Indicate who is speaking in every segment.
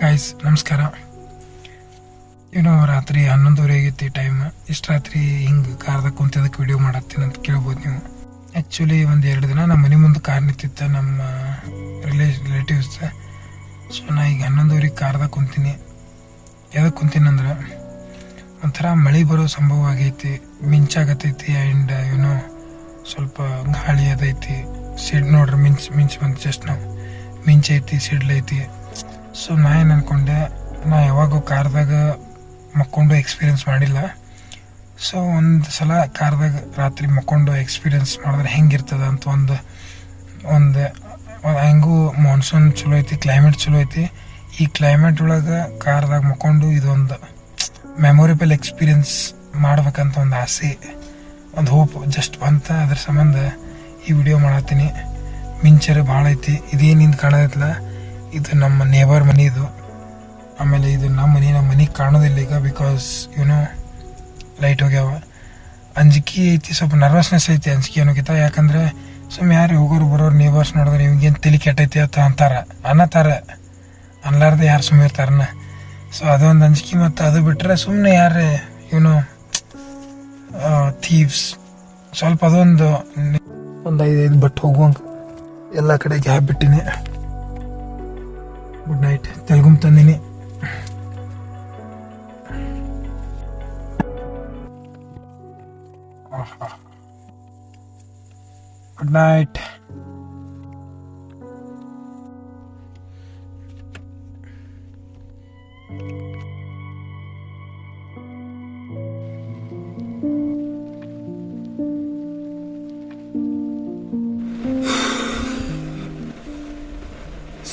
Speaker 1: Guys ನಮಸ್ಕಾರ. ರಾತ್ರಿ 11:30 ಆಗೈತಿ ಟೈಮ್. ಇಷ್ಟು ರಾತ್ರಿ ಹಿಂಗೆ ಕಾರ್ದಾಗ ಕುಂತದಕ್ಕೆ ವಿಡಿಯೋ ಮಾಡತ್ತೀನಿ ಅಂತ ಕೇಳ್ಬೋದು ನೀವು. ಆ್ಯಕ್ಚುಲಿ ಒಂದು 2 ದಿನ ನಮ್ಮ ಮನೆ ಮುಂದೆ ಕಾರ್ ನಿಂತಿತ್ತು ನಮ್ಮ ರಿಲೇಟಿವ್ಸ್. ಸೊ ನಾ ಈಗ 11:30 ಕಾರ್ದಾಗ ಕುಂತೀನಿ. ಎದಕ್ಕೆ ಕುಂತೀನಿ ಅಂದ್ರೆ ಒಂಥರ ಮಳೆ ಬರೋ ಸಂಭವ ಆಗೈತಿ, ಮಿಂಚಾಗತೈತಿ ಆ್ಯಂಡ್ ಸ್ವಲ್ಪ ಗಾಳಿ ಅದೈತಿ. ಸಿಡ್ ನೋಡ್ರಿ ಮಿಂಚ್ ಬಂದು ಜಸ್ಟ್ ನಾವು ಮಿಂಚೈತಿ, ಸಿಡ್ಲೈತಿ. ಸೊ ನಾ ಏನು ಅಂದ್ಕೊಂಡೆ, ನಾ ಯಾವಾಗೂ ಕಾರ್ದಾಗ ಮಕ್ಕೊಂಡು ಎಕ್ಸ್ಪೀರಿಯೆನ್ಸ್ ಮಾಡಿಲ್ಲ. ಸೊ ಒಂದು ಸಲ ಕಾರ್ದಾಗ ರಾತ್ರಿ ಮಕ್ಕೊಂಡು ಎಕ್ಸ್ಪೀರಿಯೆನ್ಸ್ ಮಾಡಿದ್ರೆ ಹೆಂಗಿರ್ತದ ಅಂತ ಒಂದು ಹೆಂಗೂ ಮಾನ್ಸೂನ್ ಚಲೋ ಐತಿ, ಕ್ಲೈಮೇಟ್ ಚಲೋ ಐತಿ. ಈ ಕ್ಲೈಮೇಟ್ ಒಳಗೆ ಕಾರ್ದಾಗ ಮಕ್ಕೊಂಡು ಇದೊಂದು ಮೆಮೊರೇಬಲ್ ಎಕ್ಸ್ಪೀರಿಯೆನ್ಸ್ ಮಾಡ್ಬೇಕಂತ ಒಂದು ಆಸೆ, ಒಂದು ಹೋಪ್ ಜಸ್ಟ್ ಬಂತ. ಅದ್ರ ಸಂಬಂಧ ಈ ವಿಡಿಯೋ ಮಾಡತ್ತೀನಿ. ಮಿಂಚರೆ ಭಾಳ ಐತಿ. ಇದೇನಿಂದ ಕಾಣೋದಿಲ್ಲ, ಇದು ನಮ್ಮ ನೇಬರ್ ಮನೆ ಇದು. ಆಮೇಲೆ ಇದು ನಮ್ಮ ಮನೆ ಕಾಣೋದಿಲ್ಲ ಈಗ, ಬಿಕಾಸ್ ಲೈಟ್ ಹೋಗ್ಯಾವ. ಅಂಜಿಕೆ ಐತಿ, ಸ್ವಲ್ಪ ನರ್ವಸ್ನೆಸ್ ಐತಿ ಅಂಜಿಕೆ ಅನ್ನೋಕ್ಕಿಂತ. ಯಾಕಂದರೆ ಸುಮ್ಮನೆ ಯಾರು ಹೋಗೋರು ಬರೋರು ನೇಬರ್ಸ್ ನೋಡಿದ್ರೆ ಇವಾಗೇನು ತಲೆ ಕೆಟ್ಟೈತಿ ಅಂತ ಅನ್ನತಾರೆ, ಅನ್ಲಾರ್ದೆ ಯಾರು ಸುಮ್ಮನೆ ಇರ್ತಾರನ್ನ. ಸೊ ಅದೊಂದು ಅಂಜಿಕೆ. ಮತ್ತು ಅದು ಬಿಟ್ಟರೆ ಸುಮ್ಮನೆ ಯಾರು ಥೀವ್ಸ್ ಸ್ವಲ್ಪ ಅದೊಂದು 5 ಬಟ್ ಹೋಗುವಂಗೆ ಎಲ್ಲ ಕಡೆ ಗ್ಯಾಪ್ ಬಿಟ್ಟಿನಿ. Good night. ತೆಲುಗುಮ್ ತಂದಿನಿ. Good night.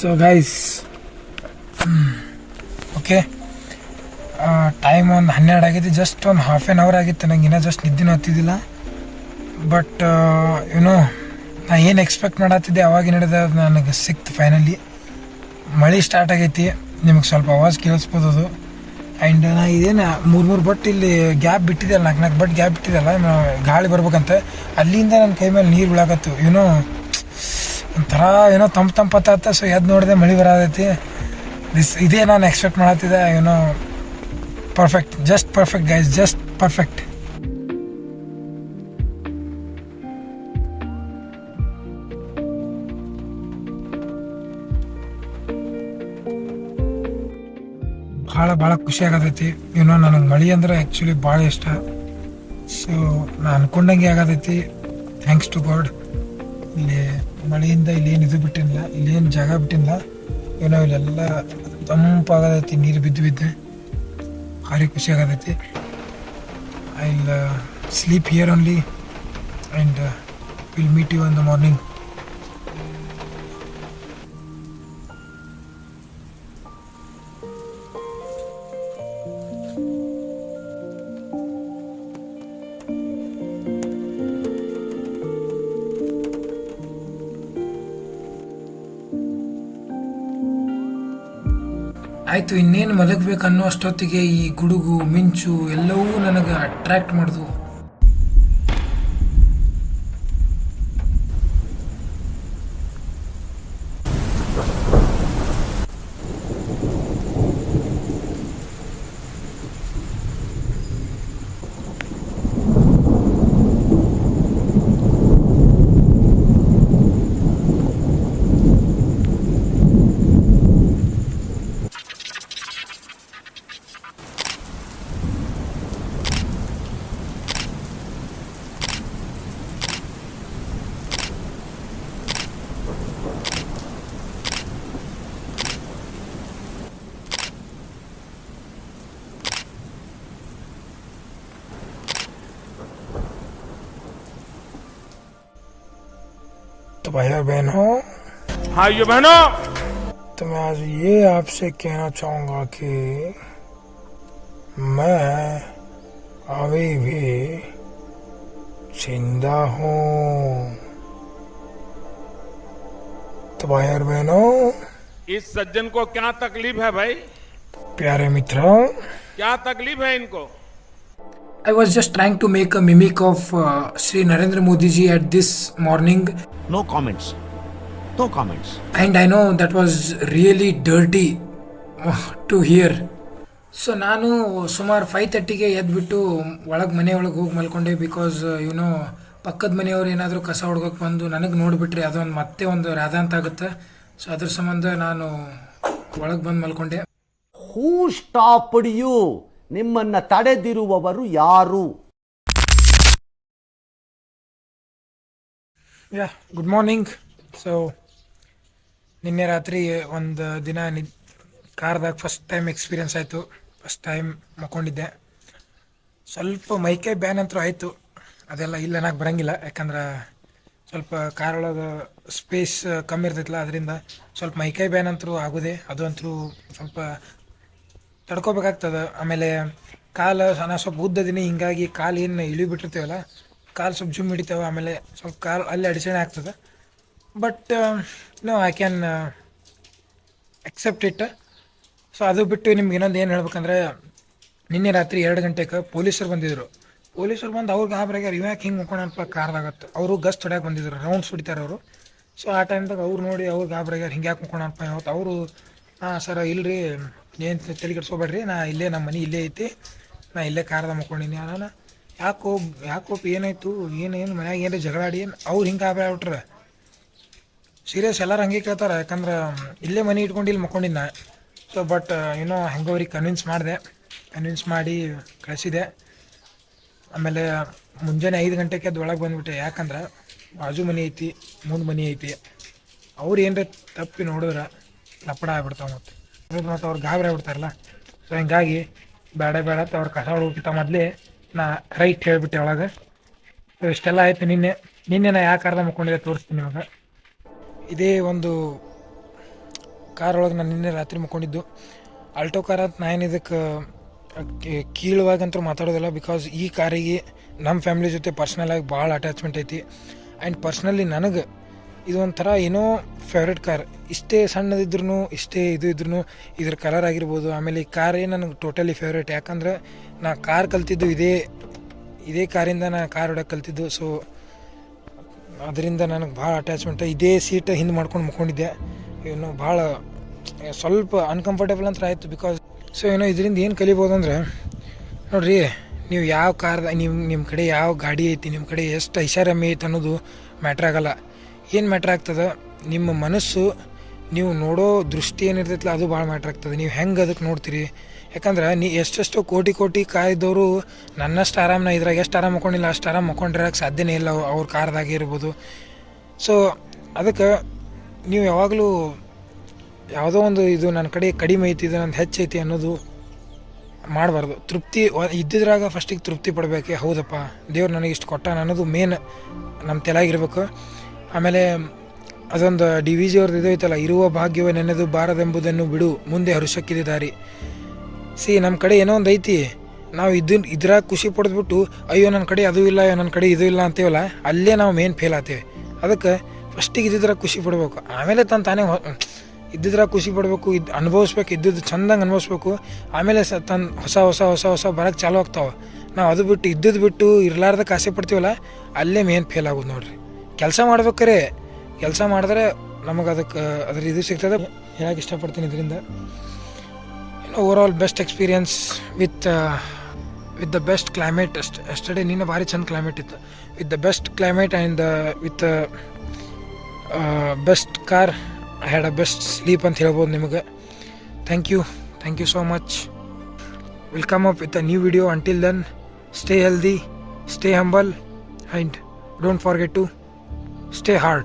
Speaker 1: So guys, okay, time ಒಂದು 12 ಆಗೈತಿ. ಜಸ್ಟ್ ಒಂದು ಹಾಫ್ ಆನ್ ಅವರ್ ಆಗಿತ್ತು. ನಂಗೆ ಇನ್ನೂ ಜಸ್ಟ್ ನಿದ್ದೆನೂ ಹತ್ತಿದ್ದಿಲ್ಲ. ಬಟ್ ನಾ ಏನು ಎಕ್ಸ್ಪೆಕ್ಟ್ ಮಾಡತ್ತಿದ್ದೆ ಅವಾಗ ನಡೆದ ನನಗೆ ಸಿಕ್ತು ಫೈನಲಿ. ಮಳೆ ಸ್ಟಾರ್ಟ್ ಆಗೈತಿ, ನಿಮಗೆ ಸ್ವಲ್ಪ ಆವಾಜ್ ಕೇಳಿಸ್ಬೋದು ಅದು. ಆ್ಯಂಡ್ ನಾ ಇದೇನು 3 ಬಟ್ ಇಲ್ಲಿ ಗ್ಯಾಪ್ ಬಿಟ್ಟಿದ್ದೆಲ್ಲ, 4 ಬಟ್ ಗ್ಯಾಪ್ ಬಿಟ್ಟಿದ್ದೆಲ್ಲ ಗಾಳಿ ಬರ್ಬೇಕಂತ. ಅಲ್ಲಿಂದ ನನ್ನ ಕೈ ಮೇಲೆ ನೀರು ಬೀಳಾಕತ್ತು. ಒಂಥರ ತಂಪತ್ತ. ಸೊ ಎದ್ದು ನೋಡಿದೆ ಮಳೆ ಬರೋದೈತಿ. ಇದೇ ನಾನು ಎಕ್ಸ್ಪೆಕ್ಟ್ ಮಾಡತ್ತಿದ್ದೆ. Perfect, just perfect guys, just perfect. ಭಾಳ ಖುಷಿ ಆಗತೈತಿ. ನನಗೆ ಮಳೆ ಅಂದ್ರೆ ಆ್ಯಕ್ಚುಲಿ ಭಾಳ ಇಷ್ಟ. ಸೊ ನಾನು ಅನ್ಕೊಂಡಂಗೆ ಆಗತೈತಿ. Thanks to God. ಇಲ್ಲಿ ಮಳೆಯಿಂದ ಇಲ್ಲೇನು ಇದು ಬಿಟ್ಟಿಲ್ಲ, ಇಲ್ಲೇನು ಜಾಗ ಬಿಟ್ಟಿಲ್ಲ. ಇಲ್ಲೆಲ್ಲ ತಂಪಾಗತೈತಿ, ನೀರು ಬಿದ್ದು ಭಾರಿ ಖುಷಿ ಆಗತೈತಿ. I will sleep here only and will meet you in the morning. ಆಯಿತು, ಇನ್ನೇನು ಮಲಗಬೇಕು ಅನ್ನೋ ಅಷ್ಟೊತ್ತಿಗೆ ಈ ಗುಡುಗು ಮಿಂಚು ಎಲ್ಲವೂ ನನಗೆ ಅಟ್ರ್ಯಾಕ್ಟ್ ಮಾಡಿದ್ವು. तो भाइयों बहनों,
Speaker 2: भाइयों बहनों,
Speaker 1: तो मैं आज ये आपसे कहना चाहूँगा कि मैं अभी भी जिंदा हूँ. तो भाइयों बहनों,
Speaker 2: इस सज्जन को क्या तकलीफ है भाई?
Speaker 1: प्यारे मित्रों,
Speaker 2: क्या तकलीफ है इनको?
Speaker 1: I was just trying to make a mimic of Sri Narendra Modi ji at this morning.
Speaker 3: No comments. No comments.
Speaker 1: And I know that was really dirty. To here. So ನಾನು ಸುಮಾರು 5:30ಗೆ ಎದ್ಬಿಟ್ಟು ಮನೆ ಒಳಗೆ ಹೋಗಿ ಮಲ್ಕೊಂಡೆ. ಬಿಕಾಸ್ ಯುನೋ ಪಕ್ಕದ ಮನೆಯವ್ರು ಏನಾದರೂ ಕಸ ಹೊಡ್ಗೋಕೆ ಬಂದು ನನಗೆ ನೋಡಿಬಿಟ್ರೆ ಅದೊಂದು ಮತ್ತೆ ಒಂದು ರಾಧಾಂತ ಆಗುತ್ತೆ. ಸೊ ಅದ್ರ ಸಂಬಂಧ ನಾನು ಒಳಗೆ ಬಂದು ಮಲ್ಕೊಂಡೆ.
Speaker 3: ಹೂ ಸ್ಟಾಪ್ಡ್ ಯು? ನಿಮ್ಮನ್ನ ತಡೆದಿರುವವರು ಯಾರು?
Speaker 1: Good morning. ಸೊ ನಿನ್ನೆ ರಾತ್ರಿ ಒಂದು ದಿನ ಕಾರ್ದಾಗ ಫಸ್ಟ್ ಟೈಮ್ ಎಕ್ಸ್ಪೀರಿಯನ್ಸ್ ಆಯಿತು. ಫಸ್ಟ್ ಟೈಮ್ ಮಕ್ಕೊಂಡಿದ್ದೆ. ಸ್ವಲ್ಪ ಮೈಕೈ ಬ್ಯಾನ್ ಅಂತೂ ಆಯಿತು. ಅದೆಲ್ಲ ಇಲ್ಲ ಅನ್ನಕ್ಕೆ ಬರೋಂಗಿಲ್ಲ, ಯಾಕಂದ್ರೆ ಸ್ವಲ್ಪ ಕಾರೊಳಗೆ ಸ್ಪೇಸ್ ಕಮ್ಮಿ ಇರ್ತೈತಲ್ಲ, ಅದರಿಂದ ಸ್ವಲ್ಪ ಮೈಕೈ ಬ್ಯಾನ್ ಅಂತೂ ಆಗೋದೆ. ಅದು ಅಂತೂ ಸ್ವಲ್ಪ ತಡ್ಕೋಬೇಕಾಗ್ತದೆ. ಆಮೇಲೆ ಕಾಲು ನಾನು ಸ್ವಲ್ಪ ಉದ್ದದಿನಿ, ಹಿಂಗಾಗಿ ಕಾಲು ಏನು ಇಳಿಬಿಟ್ಟಿರ್ತೀವಲ್ಲ, ಕಾಲು ಸ್ವಲ್ಪ ಜುಮ್ ಹಿಡಿತಾವೆ. ಆಮೇಲೆ ಸ್ವಲ್ಪ ಕಾಲು ಅಲ್ಲಿ ಅಡಚಣೆ ಆಗ್ತದೆ. But I can accept it. So ಅದು ಬಿಟ್ಟು ನಿಮ್ಗೆ ಇನ್ನೊಂದು ಏನು ಹೇಳ್ಬೇಕಂದ್ರೆ, ನಿನ್ನೆ ರಾತ್ರಿ 2 ಗಂಟೆಗೆ ಪೊಲೀಸರು ಬಂದಿದ್ರು. ಪೊಲೀಸರು ಬಂದು ಅವ್ರಿಗೆ ಗಾಬರಿಯಾಗ್ಯಾರ, ಇವ್ಯಾಕೆ ಹಿಂಗೆ ಮುಕ್ಕೋಣಪ್ಪ ಕಾರ್ದಾಗತ್ತೆ. ಅವರು ಗಸ್ಟ್ ಹೊಡ್ಯಾಕೆ ಬಂದಿದ್ರು, ರೌಂಡ್ಸ್ ಹೊಡಿತಾರೆ ಅವರು. ಸೊ ಆ ಟೈಮ್ದಾಗ ಅವ್ರು ನೋಡಿ ಅವ್ರು ಗಾಬರಿಯಾಗ್ಯಾರ, ಹಿಂಗೆ ಯಾಕೆ ಮುಕ್ಕೋಣಪ್ಪ ಇವತ್ತು. ಅವರು ಸರ್ ಇಲ್ರಿ, ಏನು ತಲೆ ಕೆಡಿಸ್ಕೋಬೇಡ್ರಿ, ಇಲ್ಲೇ ನಮ್ಮ ಮನೆ ಇಲ್ಲೇ ಐತಿ, ನಾ ಇಲ್ಲೇ ಕಾರ್ದಾಗ ಮುಕ್ಕೊಂಡಿನಿ. ನಾನು ಯಾಕೋಪ್ ಏನಾಯ್ತು, ಏನು ಮನ್ಯಾಗ ಏನ್ರಿ ಜಗಳಾಡಿ ಅವ್ರು ಹಿಂಗೆ ಗಾಬರಿ ಆಗ್ಬಿಟ್ರೆ. ಸೀರಿಯಸ್ ಎಲ್ಲರೂ ಹಂಗೆ ಕೇಳ್ತಾರೆ, ಯಾಕಂದ್ರೆ ಇಲ್ಲೇ ಮನೆ ಇಟ್ಕೊಂಡು ಇಲ್ಲಿ ಮಕ್ಕೊಂಡಿನ. ಸೊ ಬಟ್ ಹೆಂಗೋ ಅವ್ರಿಗೆ ಕನ್ವಿನ್ಸ್ ಮಾಡಿ ಕಳಿಸಿದೆ. ಆಮೇಲೆ ಮುಂಜಾನೆ 5 ಗಂಟೆಗೆ ಅದು ಒಳಗೆ ಬಂದುಬಿಟ್ಟೆ. ಯಾಕಂದ್ರೆ ಬಾಜು ಮನೆ ಐತಿ, ಮುಂದೆ ಮನೆ ಐತಿ. ಅವ್ರು ಏನರ ತಪ್ಪಿ ನೋಡಿದ್ರೆ ಲಪಡ ಆಗ್ಬಿಡ್ತಾವೆ. ಮತ್ತು ಅವ್ರು ಗಾಬರಿ ಆಗ್ಬಿಡ್ತಾರಲ್ಲ. ಸೊ ಹಿಂಗಾಗಿ ಬೇಡ ಅಂತ ಅವ್ರು ಕಸ ಹೊಡ್ಬೇಕಿತ್ತ ಮೊದಲೇ ನಾ ರೈಟ್ ಹೇಳಿಬಿಟ್ಟೆ ಒಳಗೆ. ಸೊ ಇಷ್ಟೆಲ್ಲ ಆಯಿತು. ನಿನ್ನೆ ನಾ ಯಾವ ಕಾರ್ದಾಗ ಮಕ್ಕೊಂಡಿದ್ದೆ ತೋರಿಸ್ತೀನಿ ಇವಾಗ. ಇದೇ ಒಂದು ಕಾರ್ ಒಳಗೆ ನಾನು ನಿನ್ನೆ ರಾತ್ರಿ ಮಕ್ಕೊಂಡಿದ್ದು. ಆಲ್ಟೋ ಕಾರ್ ಅಂತ ನಾನು ಇದಕ್ಕೆ ಕೀಳುವಾಗಂತೂ ಮಾತಾಡೋದಿಲ್ಲ. ಬಿಕಾಸ್ ಈ ಕಾರಿಗೆ ನಮ್ಮ ಫ್ಯಾಮಿಲಿ ಜೊತೆ ಪರ್ಸ್ನಲಾಗಿ ಭಾಳ ಅಟ್ಯಾಚ್ಮೆಂಟ್ ಐತಿ. ಆ್ಯಂಡ್ ಪರ್ಸ್ನಲಿ ನನಗೆ ಇದು ಒಂಥರ ಏನೋ ಫೇವ್ರೆಟ್ ಕಾರ್. ಇಷ್ಟೇ ಸಣ್ಣದಿದ್ರು, ಇಷ್ಟೇ ಇದ್ರೂ ಇದ್ರ ಕಲರ್ ಆಗಿರ್ಬೋದು. ಆಮೇಲೆ ಈ ಕಾರೇ ನನಗೆ ಟೋಟಲಿ ಫೇವ್ರೇಟ್. ಯಾಕಂದ್ರೆ ನಾ ಕಾರ್ ಕಲ್ತಿದ್ದು ಇದೇ ಕಾರಿಂದ ನಾ ಕಾರ್ ಹೊಡೋಕೆ ಕಲ್ತಿದ್ದು. ಸೊ ಅದರಿಂದ ನನಗೆ ಭಾಳ ಅಟ್ಯಾಚ್ಮೆಂಟ್. ಇದೇ ಸೀಟ್ ಹಿಂದೆ ಮಾಡ್ಕೊಂಡು ಮಕ್ಕೊಂಡಿದ್ದೆ. ಭಾಳ ಸ್ವಲ್ಪ ಅನ್ಕಂಫರ್ಟೇಬಲ್ ಅಂತ ಆಯಿತು. ಬಿಕಾಸ್ ಸೊ ಇದರಿಂದ ಏನು ಕಲಿಬೋದು ಅಂದರೆ, ನೋಡಿರಿ, ನೀವು ಯಾವ ಕಾರ್ದ ನಿಮ್ಮ ಕಡೆ ಯಾವ ಗಾಡಿ ಐತಿ, ನಿಮ್ಮ ಕಡೆ ಎಷ್ಟು ಐಷಾರಾಮಿ ಐತೆ ಅನ್ನೋದು ಮ್ಯಾಟ್ರ್ ಆಗಲ್ಲ. ಏನು ಮ್ಯಾಟ್ರ್ ಆಗ್ತದೆ, ನಿಮ್ಮ ಮನಸ್ಸು, ನೀವು ನೋಡೋ ದೃಷ್ಟಿ ಏನಿರ್ತೈತಲ್ಲ ಅದು ಭಾಳ ಮ್ಯಾಟ್ರ್ ಆಗ್ತದೆ. ನೀವು ಹೆಂಗೆ ಅದಕ್ಕೆ ನೋಡ್ತೀರಿ. ಯಾಕಂದ್ರೆ ಎಷ್ಟೆಷ್ಟೋ ಕೋಟಿ ಕಾಯ್ದವರು ನನ್ನಷ್ಟು ಆರಾಮನ ಇದ್ರಾಗ ಎಷ್ಟು ಆರಾಮ ಮಕ್ಕೊಂಡಿಲ್ಲ, ಅಷ್ಟು ಆರಾಮ ಮಕ್ಕೊಂಡಿರೋಕೆ ಸಾಧ್ಯನೇ ಇಲ್ಲ ಅವ್ರ ಕಾರ್ದಾಗೆ ಇರ್ಬೋದು. ಸೊ ಅದಕ್ಕೆ ನೀವು ಯಾವಾಗಲೂ ಯಾವುದೋ ಒಂದು ಇದು ನನ್ನ ಕಡೆ ಕಡಿಮೆ ಐತಿ, ಇದು ನಂದು ಹೆಚ್ಚೈತಿ ಅನ್ನೋದು ಮಾಡಬಾರ್ದು. ತೃಪ್ತಿ ಇದ್ದಿದ್ರಾಗ ಫಸ್ಟಿಗೆ ತೃಪ್ತಿ ಪಡಬೇಕು. ಹೌದಪ್ಪ, ದೇವ್ರು ನನಗೆ ಇಷ್ಟು ಕೊಟ್ಟಾನ ಅನ್ನೋದು ಮೇನ್ ನಮ್ಮ ತಲೆಯಾಗಿರ್ಬೇಕು. ಆಮೇಲೆ ಅದೊಂದು DVG ಅವ್ರದ್ದು ಇದು ಐತಲ್ಲ, ಇರುವ ಭಾಗ್ಯವೇ ನೆನೆದು ಬಾರದೆಂಬುದನ್ನು ಬಿಡು, ಮುಂದೆ ಹರುಷಕ್ಕಿದೆ ದಾರಿ. ನಮ್ಮ ಕಡೆ ಏನೋ ಒಂದು ಐತಿ, ನಾವು ಇದ್ರಾಗ ಖುಷಿ ಪಡೆದ್ಬಿಟ್ಟು ಅಯ್ಯೋ ನನ್ನ ಕಡೆ ಅದು ಇಲ್ಲ, ನನ್ನ ಕಡೆ ಇದು ಇಲ್ಲ ಅಂತೀವಲ್ಲ, ಅಲ್ಲೇ ನಾವು ಮೇನ್ ಫೇಲ್ ಆಗ್ತೇವೆ. ಅದಕ್ಕೆ ಫಸ್ಟಿಗೆ ಇದ್ದಿದ್ರಾಗ ಖುಷಿ ಪಡಬೇಕು. ಆಮೇಲೆ ತಾನೇ ಇದ್ದಿದ್ರಾಗ ಖುಷಿ ಪಡಬೇಕು, ಅನುಭವಿಸ್ಬೇಕು, ಇದ್ದಿದ್ದು ಚಂದಂಗೆ ಅನುಭವಿಸ್ಬೇಕು. ಆಮೇಲೆ ಹೊಸ ಬರೋಕ್ಕೆ ಚಾಲು ಆಗ್ತಾವೆ. ನಾವು ಅದು ಬಿಟ್ಟು ಇರಲಾರ್ದಕ್ಕೆ ಆಸೆ ಪಡ್ತೀವಲ್ಲ, ಅಲ್ಲೇ ಮೇನ್ ಫೇಲ್ ಆಗೋದು ನೋಡ್ರಿ. ಕೆಲಸ ಮಾಡ್ಬೇಕಾರೆ ಕೆಲಸ ಮಾಡಿದ್ರೆ ನಮಗೆ ಅದ್ರ ಇದು ಸಿಗ್ತದೆ. ಹೇಳಕ್ಕೆ ಇಷ್ಟಪಡ್ತೀನಿ ಇದರಿಂದ. Over best experience with the best climate. Yesterday ನಿನ್ನೆ ಭಾರಿ ಚಂದ ಕ್ಲೈಮೇಟ್ ಇತ್ತು. With the best climate and with best car, I had a best sleep ಅಂತ ಹೇಳ್ಬೋದು ನಿಮಗೆ. Thank you so much. Will come up with a new video. Until then, stay healthy, stay humble, and don't forget to stay hard.